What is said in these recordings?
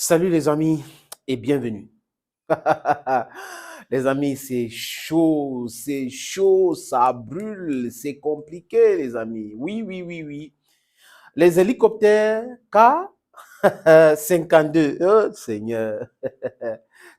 Salut les amis et bienvenue. Les amis, c'est chaud, ça brûle, c'est compliqué les amis. Oui, oui, oui, oui. Les hélicoptères Ka-52, oh Seigneur,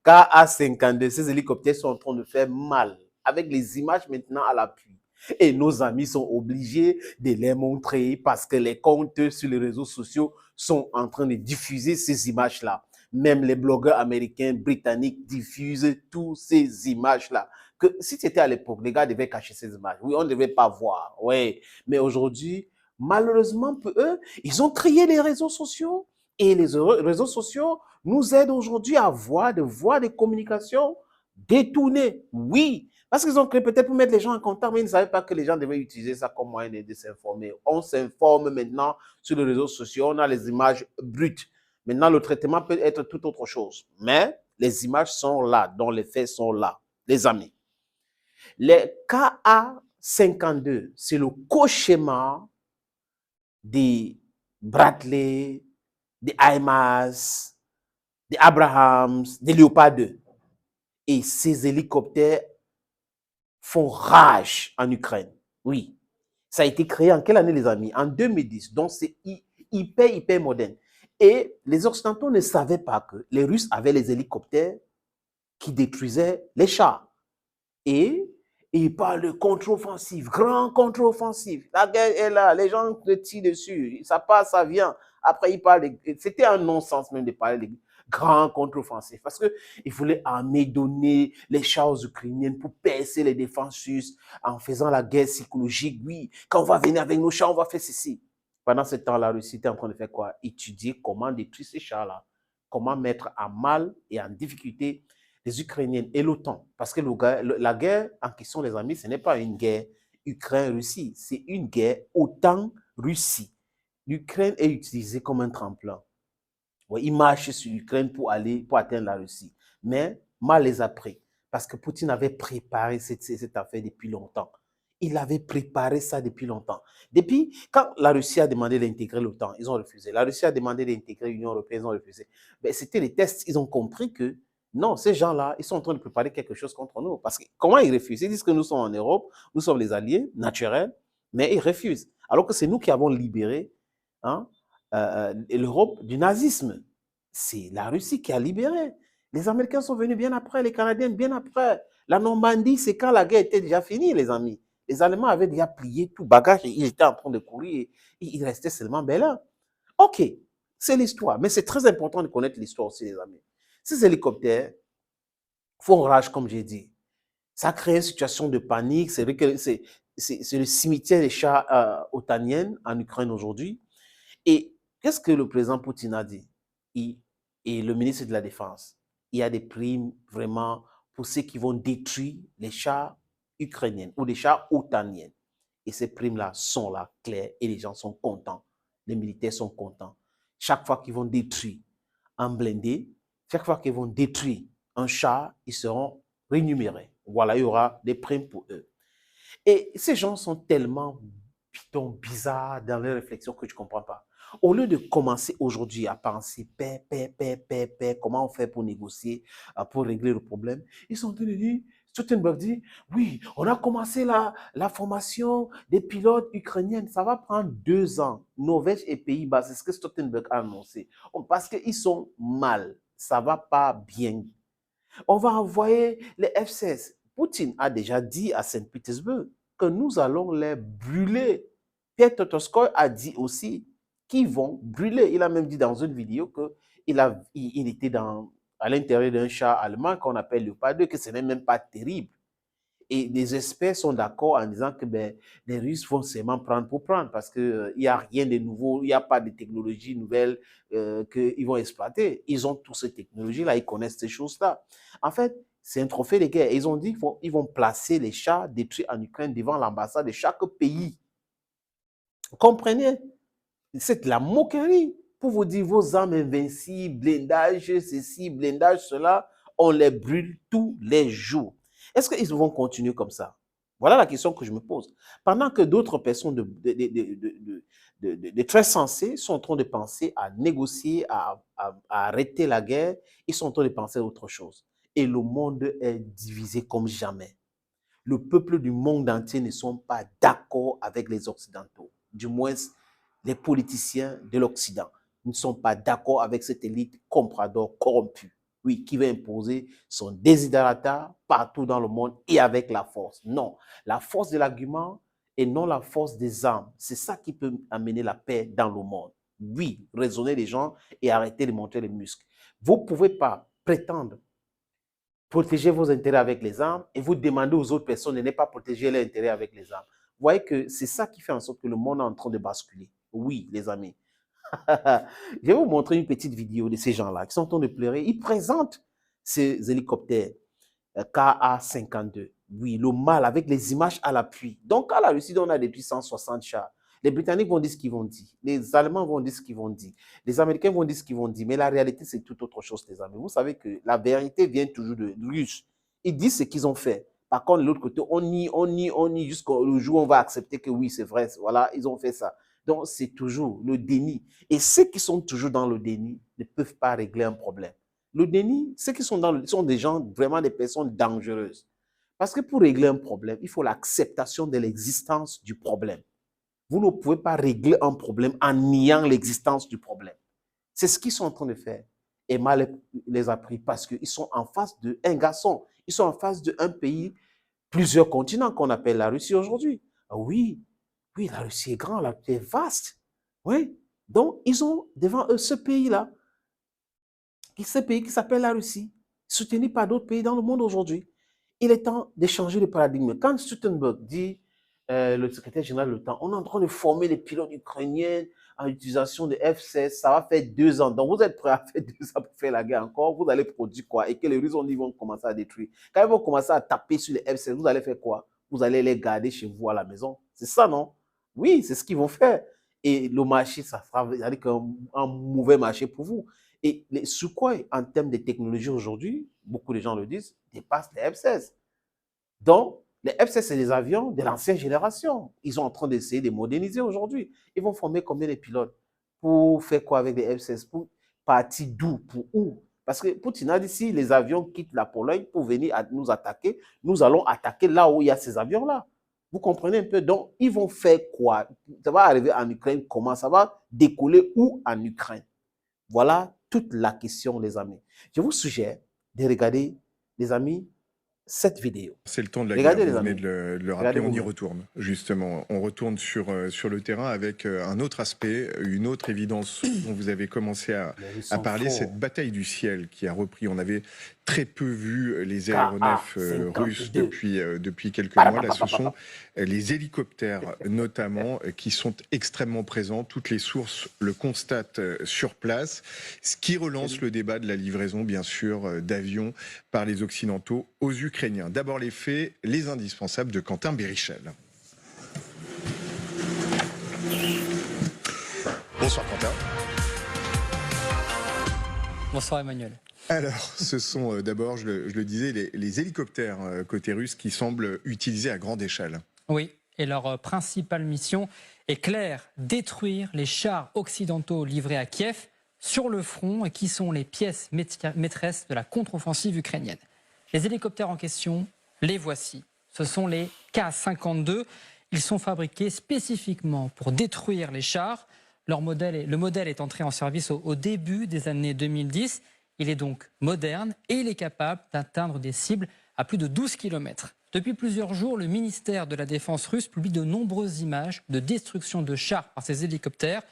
Ka-52, ces hélicoptères sont en train de faire mal avec les images maintenant à l'appui. Et nos amis sont obligés de les montrer parce que les comptes sur les réseaux sociaux sont en train de diffuser ces images-là. Même les blogueurs américains, britanniques diffusent toutes ces images-là. Que si c'était à l'époque, les gars devaient cacher ces images. Oui, on ne devait pas voir. Oui, mais aujourd'hui, malheureusement pour eux, ils ont créé les réseaux sociaux et les réseaux sociaux nous aident aujourd'hui à voir des voies de communication détournées. Oui, parce qu'ils ont créé peut-être pour mettre les gens en contact, mais ils ne savaient pas que les gens devaient utiliser ça comme moyen de s'informer. On s'informe maintenant sur les réseaux sociaux, on a les images brutes. Maintenant, le traitement peut être tout autre chose. Mais les images sont là, dont les faits sont là. Les amis, les Ka-52, c'est le cauchemar des Bradley, des HIMARS, des Abrahams, des Léopard 2. Et ces hélicoptères font rage en Ukraine. Oui. Ça a été créé en quelle année, les amis? En 2010. Donc, c'est hyper moderne. Et les Occidentaux ne savaient pas que les Russes avaient les hélicoptères qui détruisaient les chars. Et il parle de contre-offensive, grand contre-offensive. La guerre est là, les gens te tirent dessus, ça passe, ça vient. Après, il parle de... C'était un non-sens même de parler de grand contre-offensive parce qu'il voulait armer, donner les chars aux Ukrainiens pour percer les défenses russes en faisant la guerre psychologique. Oui, quand on va venir avec nos chars, on va faire ceci. Pendant ce temps, la Russie était en train de faire quoi? Étudier comment détruire ces chars-là, comment mettre à mal et en difficulté les Ukrainiennes et l'OTAN. Parce que la guerre en question, les amis, ce n'est pas une guerre Ukraine-Russie, c'est une guerre OTAN-Russie. L'Ukraine est utilisée comme un tremplin. Ouais, ils marchent sur l'Ukraine pour atteindre la Russie. Mais mal les a pris. Parce que Poutine avait préparé cette affaire depuis longtemps. Il avait préparé ça depuis longtemps. Depuis quand la Russie a demandé d'intégrer l'OTAN, ils ont refusé. La Russie a demandé d'intégrer l'Union européenne, ils ont refusé. Mais c'était les tests. Ils ont compris que non, ces gens-là, ils sont en train de préparer quelque chose contre nous. Parce que comment ils refusent? Ils disent que nous sommes en Europe, nous sommes les alliés naturels, mais ils refusent. Alors que c'est nous qui avons libéré, hein, l'Europe du nazisme. C'est la Russie qui a libéré. Les Américains sont venus bien après, les Canadiens bien après. La Normandie, c'est quand la guerre était déjà finie, les amis. Les Allemands avaient déjà plié tout bagage et ils étaient en train de courir. Et il restait seulement Berlin. OK, c'est l'histoire. Mais c'est très important de connaître l'histoire aussi, les amis. Ces hélicoptères font rage, comme j'ai dit. Ça crée une situation de panique. C'est vrai que c'est le cimetière des chars otaniennes en Ukraine aujourd'hui. Et qu'est-ce que le président Poutine a dit? Et le ministre de la Défense, il y a des primes vraiment pour ceux qui vont détruire les chars ukrainiens ou les chars otaniens. Et ces primes-là sont là, claires, et les gens sont contents. Les militaires sont contents. Chaque fois qu'ils vont détruire un blindé, chaque fois qu'ils vont détruire un char, ils seront rémunérés. Voilà, il y aura des primes pour eux. Et ces gens sont tellement bizarres dans leurs réflexions que je ne comprends pas. Au lieu de commencer aujourd'hui à penser, comment on fait pour négocier, pour régler le problème, ils sont en train de dire, Stoltenberg dit, oui, on a commencé la formation des pilotes ukrainiennes, ça va prendre 2 ans. Norvège et Pays-Bas, c'est ce que Stoltenberg a annoncé. Parce qu'ils sont mal, ça ne va pas bien. On va envoyer les F-16. Poutine a déjà dit à Saint-Pétersbourg que nous allons les brûler. Pierre Totoskoy a dit aussi qu'ils vont brûler. Il a même dit dans une vidéo qu'il était à l'intérieur d'un char allemand qu'on appelle le Léopard 2, que ce n'est même pas terrible. Et les experts sont d'accord en disant que les Russes vont seulement prendre pour prendre parce qu'il n'y a rien de nouveau, il n'y a pas de technologie nouvelle qu'ils vont exploiter. Ils ont toutes ces technologies-là, ils connaissent ces choses-là. En fait, c'est un trophée de guerre. Ils ont dit qu'ils vont placer les chars détruits en Ukraine devant l'ambassade de chaque pays. Vous comprenez? C'est de la moquerie pour vous dire vos armes invincibles, blindage, ceci, blindage, cela, on les brûle tous les jours. Est-ce qu'ils vont continuer comme ça? Voilà la question que je me pose. Pendant que d'autres personnes très sensés sont en train de penser à négocier, à arrêter la guerre. Ils sont en train de penser à autre chose. Et le monde est divisé comme jamais. Le peuple du monde entier ne sont pas d'accord avec les Occidentaux. Du moins, les politiciens de l'Occident ne sont pas d'accord avec cette élite comprador corrompue. Oui, qui va imposer son desiderata partout dans le monde et avec la force. Non, la force de l'argument et non la force des armes. C'est ça qui peut amener la paix dans le monde. Oui, raisonner les gens et arrêter de montrer les muscles. Vous ne pouvez pas prétendre protéger vos intérêts avec les armes et vous demander aux autres personnes de ne pas protéger leurs intérêts avec les armes. Vous voyez que c'est ça qui fait en sorte que le monde est en train de basculer. Oui, les amis. Je vais vous montrer une petite vidéo de ces gens-là qui sont en train de pleurer. Ils présentent ces hélicoptères KA-52. Oui, le mal avec les images à l'appui. Donc, à la Russie, on a depuis 160 chars. Les Britanniques vont dire ce qu'ils vont dire. Les Allemands vont dire ce qu'ils vont dire. Les Américains vont dire ce qu'ils vont dire. Mais la réalité, c'est tout autre chose, les amis. Vous savez que la vérité vient toujours de Russes. Ils disent ce qu'ils ont fait. Par contre, de l'autre côté, on nie jusqu'au jour où on va accepter que oui, c'est vrai. Voilà, ils ont fait ça. Donc, c'est toujours le déni. Et ceux qui sont toujours dans le déni ne peuvent pas régler un problème. Le déni, ceux qui sont dans le, sont des gens, vraiment des personnes dangereuses. Parce que pour régler un problème, il faut l'acceptation de l'existence du problème. Vous ne pouvez pas régler un problème en niant l'existence du problème. C'est ce qu'ils sont en train de faire. Emma les a pris parce qu'ils sont en face d'un garçon. Ils sont en face d'un pays, plusieurs continents qu'on appelle la Russie aujourd'hui. Oui, oui, la Russie est grande, la Russie est vaste. Oui. Donc, ils ont devant eux ce pays-là, ce pays qui s'appelle la Russie, soutenu par d'autres pays dans le monde aujourd'hui. Il est temps de changer de paradigme. Quand Stoltenberg dit, le secrétaire général de l'OTAN, on est en train de former les pilotes ukrainiens en utilisation de F-16, ça va faire 2 ans. Donc, vous êtes prêts à faire 2 ans pour faire la guerre encore? Vous allez produire quoi? Et que les Russes vont commencer à détruire. Quand ils vont commencer à taper sur les F-16, vous allez faire quoi? Vous allez les garder chez vous à la maison. C'est ça, non? Oui, c'est ce qu'ils vont faire. Et le marché, ça sera un mauvais marché pour vous. Et les Sukhoi, en termes de technologie aujourd'hui, beaucoup de gens le disent, dépassent les F-16. Donc, les F-16, c'est des avions de l'ancienne génération. Ils sont en train d'essayer de moderniser aujourd'hui. Ils vont former combien de pilotes? Pour faire quoi avec les F-16? Pour partir d'où? Pour où? Parce que Poutine a dit, si les avions quittent la Pologne pour venir nous attaquer, nous allons attaquer là où il y a ces avions-là. Vous comprenez un peu? Donc, ils vont faire quoi? Ça va arriver en Ukraine comment? Ça va décoller où en Ukraine? Voilà toute la question, les amis. Je vous suggère de regarder, les amis, cette vidéo. C'est le temps de la Regardez, guerre, les vous venez amis. de le rappeler, on y retourne, justement. On retourne sur le terrain avec un autre aspect, une autre évidence dont vous avez commencé à parler, cette bataille du ciel qui a repris. On avait très peu vu les aéronefs russes depuis quelques mois. Là, ce sont les hélicoptères, notamment, qui sont extrêmement présents. Toutes les sources le constatent sur place, ce qui relance le débat de la livraison, bien sûr, d'avions par les Occidentaux aux Ukrainiens. D'abord les faits, les indispensables de Quentin Bérichel. Bonsoir Quentin. Bonsoir Emmanuel. Alors, ce sont d'abord, je le disais, les hélicoptères côté russe qui semblent utilisés à grande échelle. Oui, et leur principale mission est claire, détruire les chars occidentaux livrés à Kiev sur le front et qui sont les pièces maîtresses de la contre-offensive ukrainienne. Les hélicoptères en question, les voici. Ce sont les Ka-52. Ils sont fabriqués spécifiquement pour détruire les chars. Le modèle est entré en service au début des années 2010. Il est donc moderne et il est capable d'atteindre des cibles à plus de 12 km. Depuis plusieurs jours, le ministère de la Défense russe publie de nombreuses images de destruction de chars par ces hélicoptères.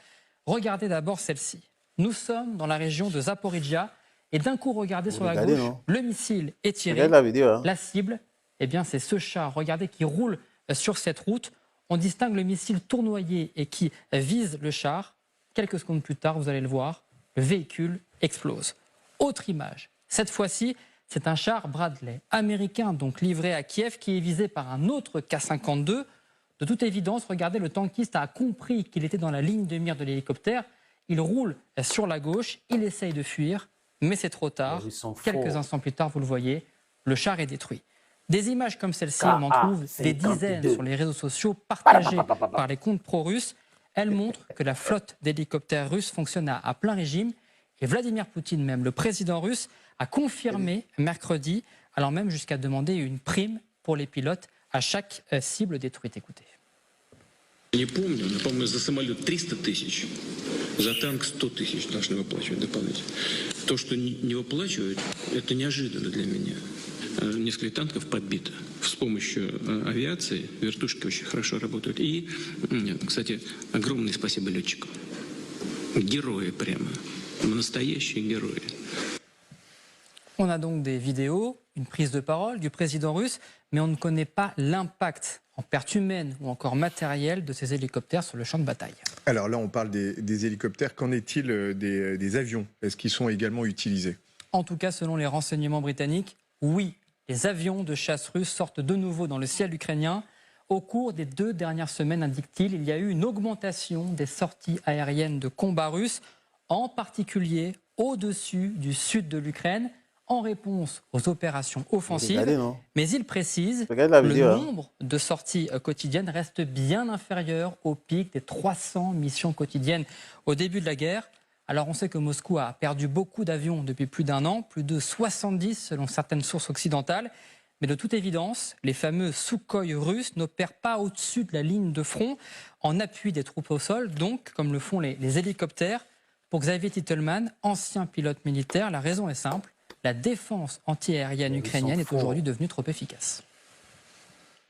Regardez d'abord celle-ci. Nous sommes dans la région de Zaporizhia et d'un coup, regardez sur la gauche, le missile est tiré. La cible, eh bien, c'est ce char, regardez, qui roule sur cette route. On distingue le missile tournoyé et qui vise le char. Quelques secondes plus tard, vous allez le voir, le véhicule explose. Autre image, cette fois-ci, c'est un char Bradley américain, donc livré à Kiev, qui est visé par un autre Ka-52. De toute évidence, regardez, le tankiste a compris qu'il était dans la ligne de mire de l'hélicoptère. Il roule sur la gauche, il essaye de fuir, mais c'est trop tard. Quelques instants plus tard, vous le voyez, le char est détruit. Des images comme celle-ci, on en trouve des dizaines sur les réseaux sociaux partagées par les comptes pro-russes. Elle montre que la flotte d'hélicoptères russes fonctionne à plein régime. Et Vladimir Poutine, même le président russe, a confirmé mercredi, allant même jusqu'à demander une prime pour les pilotes à chaque cible détruite. Écoutez. Не помню, но, по-моему, за самолет 300 тысяч, за танк 100 тысяч должны выплачивать дополнительно. То, что не выплачивают, это неожиданно для меня. Несколько танков подбито с помощью авиации, вертушки очень хорошо работают. И, кстати, огромное спасибо летчикам. Герои прямо, настоящие герои. On a donc des vidéos, une prise de parole du président russe, mais on ne connaît pas l'impact en perte humaine ou encore matérielle de ces hélicoptères sur le champ de bataille. Alors là, on parle des hélicoptères. Qu'en est-il des avions? Est-ce qu'ils sont également utilisés? En tout cas, selon les renseignements britanniques, oui, les avions de chasse russes sortent de nouveau dans le ciel ukrainien. Au cours des 2 dernières semaines, indique-t-il, il y a eu une augmentation des sorties aériennes de combat russes, en particulier au-dessus du sud de l'Ukraine, en réponse aux opérations offensives. Mais il précise que le nombre de sorties quotidiennes reste bien inférieur au pic des 300 missions quotidiennes au début de la guerre. Alors on sait que Moscou a perdu beaucoup d'avions depuis plus d'1 an, plus de 70 selon certaines sources occidentales. Mais de toute évidence, les fameux Sukhoi russes n'opèrent pas au-dessus de la ligne de front en appui des troupes au sol, donc comme le font les hélicoptères. Pour Xavier Titelman, ancien pilote militaire, la raison est simple. La défense antiaérienne ukrainienne est aujourd'hui devenue trop efficace.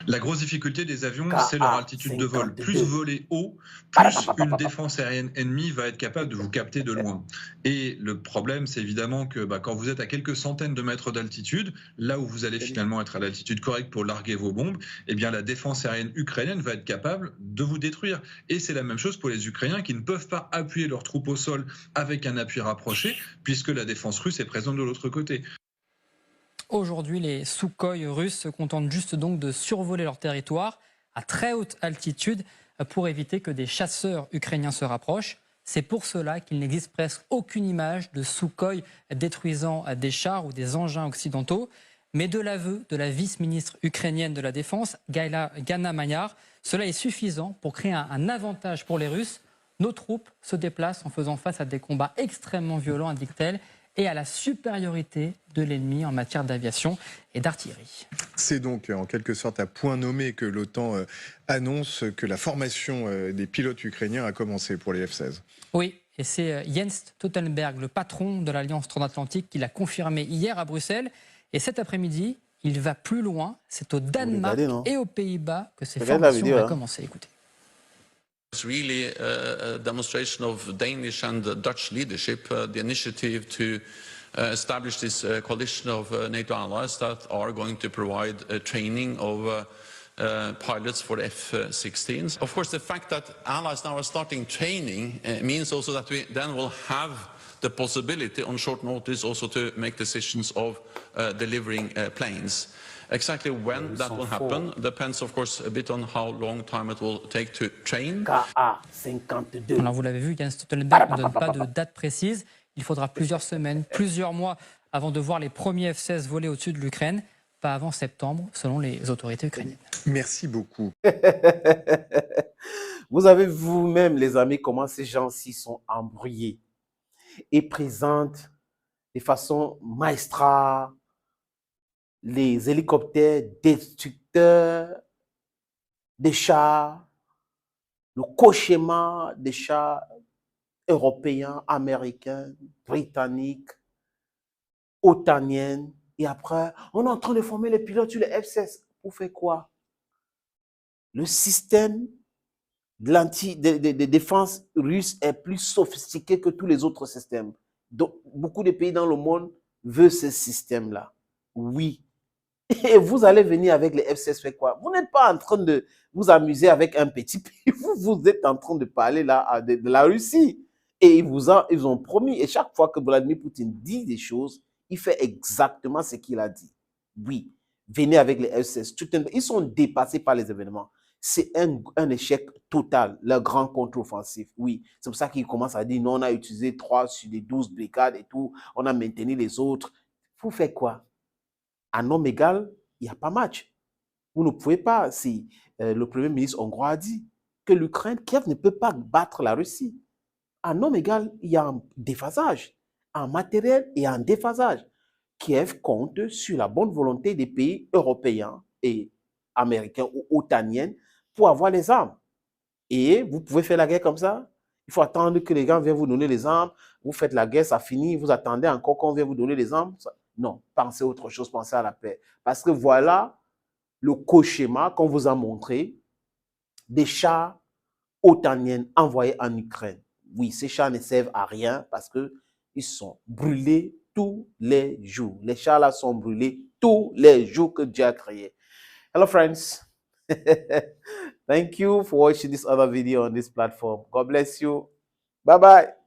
La grosse difficulté des avions, c'est leur altitude de vol. Plus vous volez haut, plus une défense aérienne ennemie va être capable de vous capter de loin. Et le problème, c'est évidemment que quand vous êtes à quelques centaines de mètres d'altitude, là où vous allez finalement être à l'altitude correcte pour larguer vos bombes, eh bien la défense aérienne ukrainienne va être capable de vous détruire. Et c'est la même chose pour les Ukrainiens qui ne peuvent pas appuyer leurs troupes au sol avec un appui rapproché, puisque la défense russe est présente de l'autre côté. Aujourd'hui, les Sukhoi russes se contentent juste donc de survoler leur territoire à très haute altitude pour éviter que des chasseurs ukrainiens se rapprochent. C'est pour cela qu'il n'existe presque aucune image de Sukhoi détruisant des chars ou des engins occidentaux. Mais de l'aveu de la vice-ministre ukrainienne de la Défense, Gana Mayar, cela est suffisant pour créer un avantage pour les Russes. Nos troupes se déplacent en faisant face à des combats extrêmement violents, indique-t-elle, et à la supériorité de l'ennemi en matière d'aviation et d'artillerie. C'est donc en quelque sorte à point nommé que l'OTAN annonce que la formation des pilotes ukrainiens a commencé pour les F-16. Oui, et c'est Jens Stoltenberg, le patron de l'Alliance transatlantique, qui l'a confirmé hier à Bruxelles. Et cet après-midi, il va plus loin. C'est au Danemark et aux Pays-Bas que ces formations vont commencer. Écoutez. It's really a demonstration of Danish and Dutch leadership, the initiative to establish this coalition of NATO allies that are going to provide training of pilots for the F-16s. Of course, the fact that allies now are starting training means also that we then will have the possibility on short notice also to make decisions of delivering planes. Exactly when that will happen depends, of course, a bit on how long time it will take to train. Alors, vous l'avez vu, Jens Stoltenberg ne donne pas de date précise. Il faudra plusieurs semaines, plusieurs mois avant de voir les premiers F-16 voler au-dessus de l'Ukraine. Pas avant septembre, selon les autorités ukrainiennes. Merci beaucoup. Vous avez vous-même, les amis, comment ces gens-ci sont embrouillés et présentent de façon maestrale les hélicoptères destructeurs des chars, le cauchemar des chars européens, américains, britanniques, otaniennes. Et après, on est en train de former les pilotes sur les F-16. Pour faire quoi? Le système de défense russe est plus sophistiqué que tous les autres systèmes. Donc, beaucoup de pays dans le monde veulent ce système-là. Oui. Et vous allez venir avec les F-16 faire quoi? Vous n'êtes pas en train de vous amuser avec un petit pays. Vous êtes en train de parler là de la Russie. Et ils ont promis. Et chaque fois que Vladimir Poutine dit des choses, il fait exactement ce qu'il a dit. Oui, venez avec les F-16. Ils sont dépassés par les événements. C'est un échec total, leur grand contre-offensif. Oui, c'est pour ça qu'ils commencent à dire non, on a utilisé 3 sur les 12 brigades et tout. On a maintenu les autres. Vous faites quoi? À homme égal, il n'y a pas match. Vous ne pouvez pas, si le Premier ministre hongrois a dit, que l'Ukraine, Kiev ne peut pas battre la Russie. En homme égal, il y a un déphasage, en matériel et en déphasage. Kiev compte sur la bonne volonté des pays européens et américains ou otaniens pour avoir les armes. Et vous pouvez faire la guerre comme ça. Il faut attendre que les gens viennent vous donner les armes. Vous faites la guerre, ça finit. Vous attendez encore qu'on vienne vous donner les armes. Non, pensez à autre chose, pensez à la paix. Parce que voilà le cauchemar qu'on vous a montré des chars otaniens envoyés en Ukraine. Oui, ces chars ne servent à rien parce qu'ils sont brûlés tous les jours. Les chars là sont brûlés tous les jours que Dieu a créés. Hello, friends. Thank you for watching this other video on this platform. God bless you. Bye-bye.